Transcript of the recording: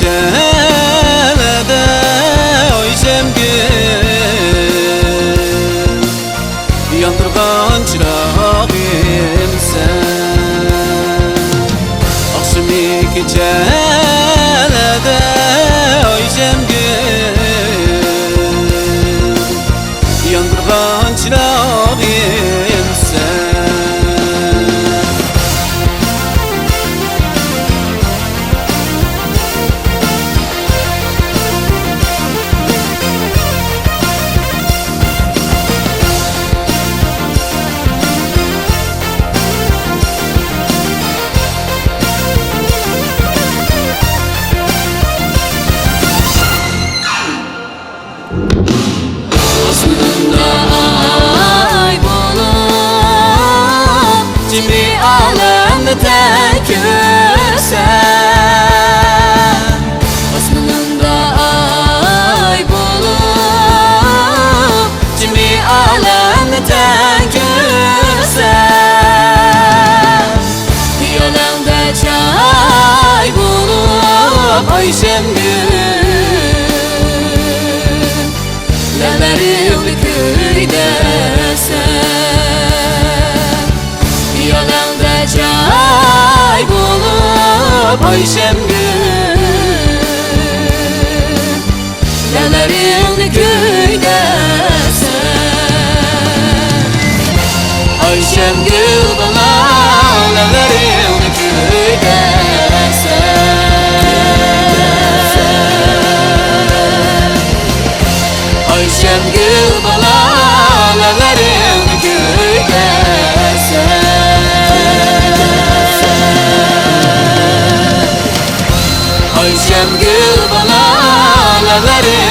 kecelede oysem gül yandırgan çırağım sen akşamı kecelede oysem gül yandırgan çırağım sen tek sen Osmanında ay bulup Cimi alemde tek sen Yolunda çay bulup Ayşem gül Lelerim köyde sen Yolunda çay bulup Ayşem gül Lelerin köyde sen Ayşem gül bana Lelerin köyde sen Ayşem gül bana Lelerin köyde sen Ayşem gül bana neleri